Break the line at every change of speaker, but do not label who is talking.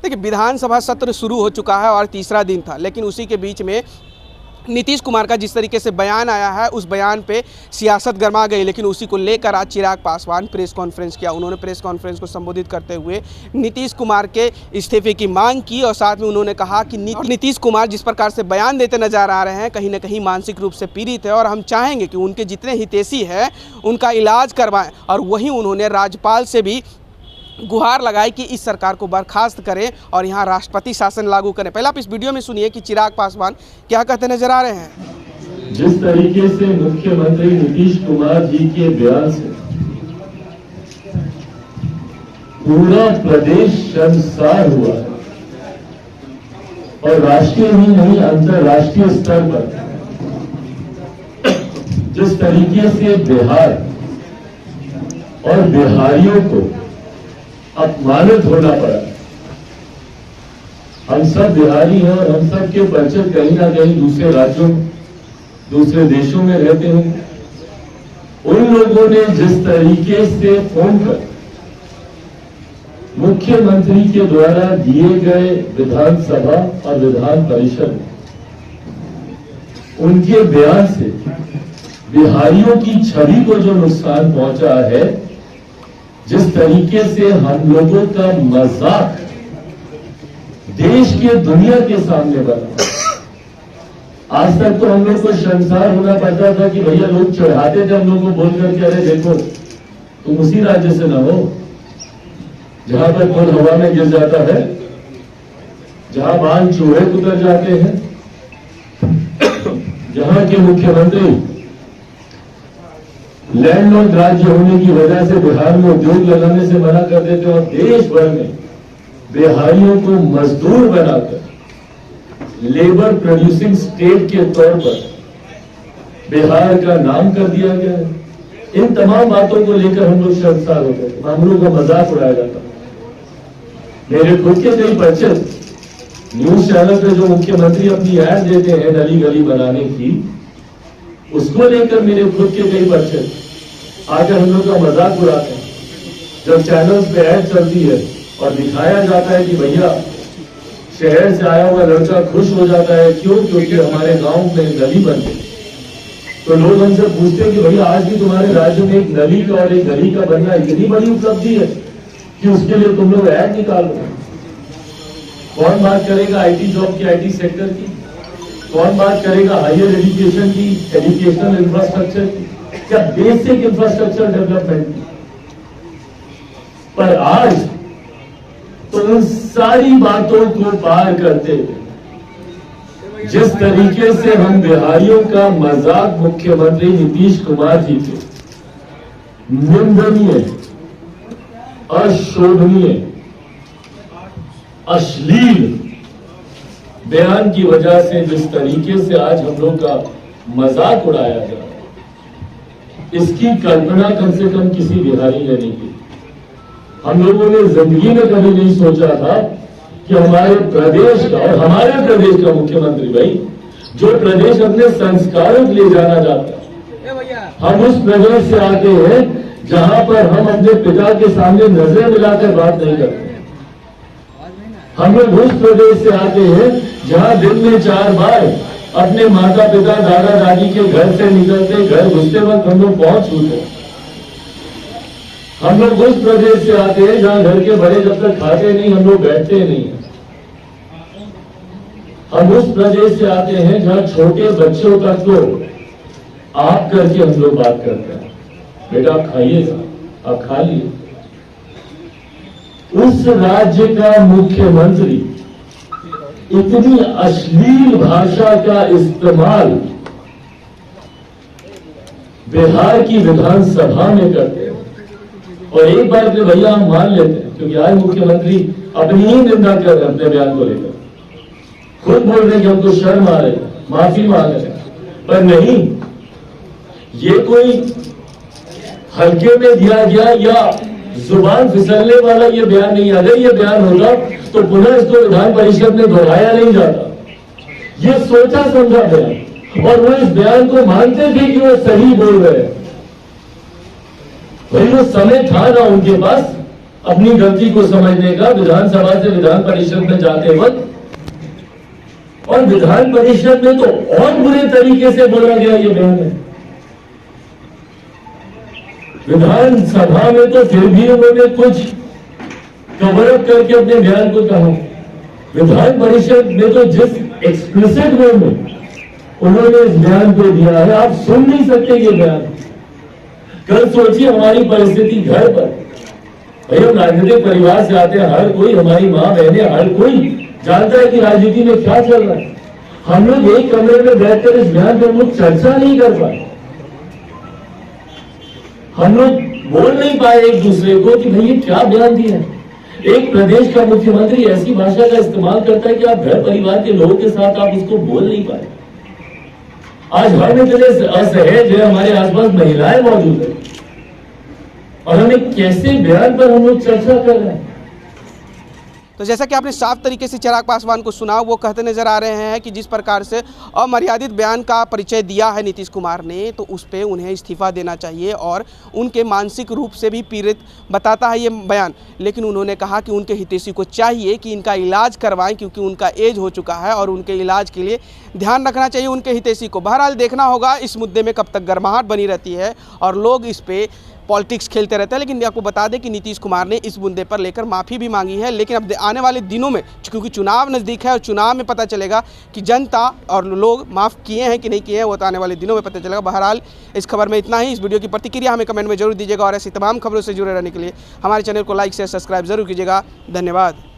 देखिए, विधानसभा सत्र शुरू हो चुका है और तीसरा दिन था, लेकिन उसी के बीच में नीतीश कुमार का जिस तरीके से बयान आया है, उस बयान पे सियासत गर्मा गई। लेकिन उसी को लेकर आज चिराग पासवान प्रेस कॉन्फ्रेंस किया। उन्होंने प्रेस कॉन्फ्रेंस को संबोधित करते हुए नीतीश कुमार के इस्तीफे की मांग की और साथ में उन्होंने कहा कि नीतीश कुमार जिस प्रकार से बयान देते नजर आ रहे हैं, कहीं ना कहीं मानसिक रूप से पीड़ित है और हम चाहेंगे कि उनके जितने हितैषी हैं उनका इलाज करवाएं। और वहीं उन्होंने राज्यपाल से भी गुहार लगाई कि इस सरकार को बर्खास्त करें और यहाँ राष्ट्रपति शासन लागू करें। पहले आप इस वीडियो में सुनिए कि चिराग पासवान क्या कहते नजर आ रहे हैं।
जिस तरीके से मुख्यमंत्री नीतीश कुमार जी के बयान से पूरा प्रदेश शर्मसार हुआ है और राष्ट्रीय ही नहीं अंतर्राष्ट्रीय स्तर पर जिस तरीके से बिहार और बिहारियों को अपमानित होना पड़ा। हम सब बिहारी हैं और हम सब के परिचय कहीं ना कहीं दूसरे राज्यों, दूसरे देशों में रहते हैं। उन लोगों ने जिस तरीके से फोन कर मुख्यमंत्री के द्वारा दिए गए विधानसभा और विधान परिषद उनके बयान से बिहारियों की छवि को जो नुकसान पहुंचा है, जिस तरीके से हम लोगों का मजाक देश के दुनिया के सामने बना। आज तक तो हम लोग को शर्मसार होना पड़ता था कि भैया लोग चढ़ाते थे हम लोग को बोल करके, अरे देखो तुम उसी राज्य से ना हो जहां पर पुल हवा में गिर जाता है, जहां बांध चूहे उतर जाते हैं, जहां के मुख्यमंत्री लैंडलॉर्ड राज्य होने की वजह से बिहार में उद्योग लगाने से मना कर देते और देश भर में बिहारियों को मजदूर बनाकर लेबर प्रोड्यूसिंग स्टेट के तौर पर बिहार का नाम कर दिया गया है। इन तमाम बातों को लेकर हम लोग शर्मसार हो गए, मामलों का मजाक उड़ाया जाता। मेरे खुद के कई परिचित न्यूज चैनल पे जो मुख्यमंत्री अपनी ऐड देते हैं गली गली बनाने की, उसको लेकर मेरे खुद के कई परिचित आकर हम लोग का मजाक उड़ाते हैं। जब चैनल्स पे ऐड चलती है और दिखाया जाता है कि भैया शहर से आया हुआ लड़का खुश हो जाता है, क्यों? क्योंकि हमारे गांव में गली बन गई। तो लोग हमसे पूछते हैं कि भैया आज भी तुम्हारे राज्य में एक नली का और एक गली का बनना इतनी बड़ी उपलब्धि है कि उसके लिए तुम लोग ऐड निकाल रहे हो। कौन बात करेगा आईटी जॉब की, आईटी सेक्टर की? कौन बात करेगा हायर एजुकेशन की, एजुकेशनल इंफ्रास्ट्रक्चर की, क्या बेसिक इंफ्रास्ट्रक्चर डेवलपमेंट की? पर आज तो उन सारी बातों को पार करते हुए जिस तरीके से हम बिहारियों का मजाक मुख्यमंत्री नीतीश कुमार जी के निंदनीय, अशोभनीय, अश्लील बयान की वजह से जिस तरीके से आज हम लोग का मजाक उड़ाया जा रहा है, इसकी कल्पना कम से कम किसी बिहारी ने नहीं की। हम लोगों ने जिंदगी में कभी नहीं सोचा था कि हमारे प्रदेश का और हमारे प्रदेश का मुख्यमंत्री भाई, जो प्रदेश अपने संस्कारों के लिए जाना जाता है, हम उस प्रदेश से आते हैं जहां पर हम अपने पिता के सामने नजरें मिलाकर बात नहीं करते। हम लोग उस प्रदेश से आते हैं जहां दिन में 4 बार अपने माता पिता दादा दादी के घर से निकलते, घर घुसते वक्त हम लोग पहुंच चुके। हम लोग उस प्रदेश से आते हैं जहां घर के बड़े जब तक खाते नहीं हम लोग बैठते नहीं। हम उस प्रदेश से आते हैं जहां छोटे बच्चों तक को आप करके हम लोग बात करते हैं, बेटा आप खाइएगा, आप खा लिए। उस राज्य का मुख्यमंत्री इतनी अश्लील भाषा का इस्तेमाल बिहार की विधानसभा में करते हैं। और एक बार के भैया हम मान लेते हैं, क्योंकि आज मुख्यमंत्री अपनी ही निंदा कर रहे हैं अपने बयान को लेकर, खुद बोल रहे हैं कि हमको शर्म आ रही है, माफी मांग रहे हैं, पर नहीं, ये कोई हल्के में दिया गया या जुबान फिसलने वाला ये बयान नहीं। अगर ये बयान होगा तो पुनः इसको विधान परिषद में दोहराया नहीं जाता। ये सोचा समझा बयान, और वो इस बयान को मानते थे कि वो सही बोल रहे हैं। भाई वो समय था ना उनके पास, अपनी गलती को समझने का विधानसभा से विधान परिषद में जाते वक्त, और विधान परिषद में तो और बुरे तरीके से बोला गया ये बयान है। विधानसभा में तो फिर भी उन्होंने कुछ कवर अप करके अपने बयान को कहा, विधान परिषद में तो जिस एक्सप्लिसिट वे में उन्होंने इस बयान को दिया है, आप सुन नहीं सकते ये बयान। कल सोचिए हमारी परिस्थिति घर पर, भाई हम राजनीतिक परिवार से आते हैं, हर कोई, हमारी माँ बहनें, हर कोई जानता है कि राजनीति में क्या चल रहा है। हम लोग एक कमरे में बैठकर इस बयान पर हम लोग चर्चा नहीं कर पाए, हम लोग बोल नहीं पाए एक दूसरे को कि भाई ये क्या बयान दिया है। एक प्रदेश का मुख्यमंत्री ऐसी भाषा का इस्तेमाल करता है कि आप घर परिवार के लोगों के साथ आप उसको बोल नहीं पाए। आज हम इतने असहज है, हमारे आसपास महिलाएं मौजूद है, और हमें कैसे बयान पर हम लोग चर्चा कर रहे हैं।
तो जैसा कि आपने साफ तरीके से चिराग पासवान को सुना, वो कहते नजर आ रहे हैं कि जिस प्रकार से अमर्यादित बयान का परिचय दिया है नीतीश कुमार ने, तो उस पर उन्हें इस्तीफा देना चाहिए, और उनके मानसिक रूप से भी पीड़ित बताता है ये बयान। लेकिन उन्होंने कहा कि उनके हितैषी को चाहिए कि इनका इलाज करवाएं, क्योंकि उनका एज हो चुका है और उनके इलाज के लिए ध्यान रखना चाहिए उनके हितैषी को। बहरहाल देखना होगा इस मुद्दे में कब तक गर्माहट बनी रहती है और लोग इस पे पॉलिटिक्स खेलते रहते हैं। लेकिन आपको बता दें कि नीतीश कुमार ने इस मुद्दे पर लेकर माफ़ी भी मांगी है। लेकिन अब आने वाले दिनों में, क्योंकि चुनाव नज़दीक है और चुनाव में पता चलेगा कि जनता और लोग माफ़ किए हैं कि नहीं किए हैं, वो तो आने वाले दिनों में पता चलेगा। बहरहाल इस खबर में इतना ही। इस वीडियो की प्रतिक्रिया हमें कमेंट में जरूर दीजिएगा, और ऐसी तमाम खबरों से जुड़े रहने के लिए हमारे चैनल को लाइक शेयर सब्सक्राइब जरूर कीजिएगा। धन्यवाद।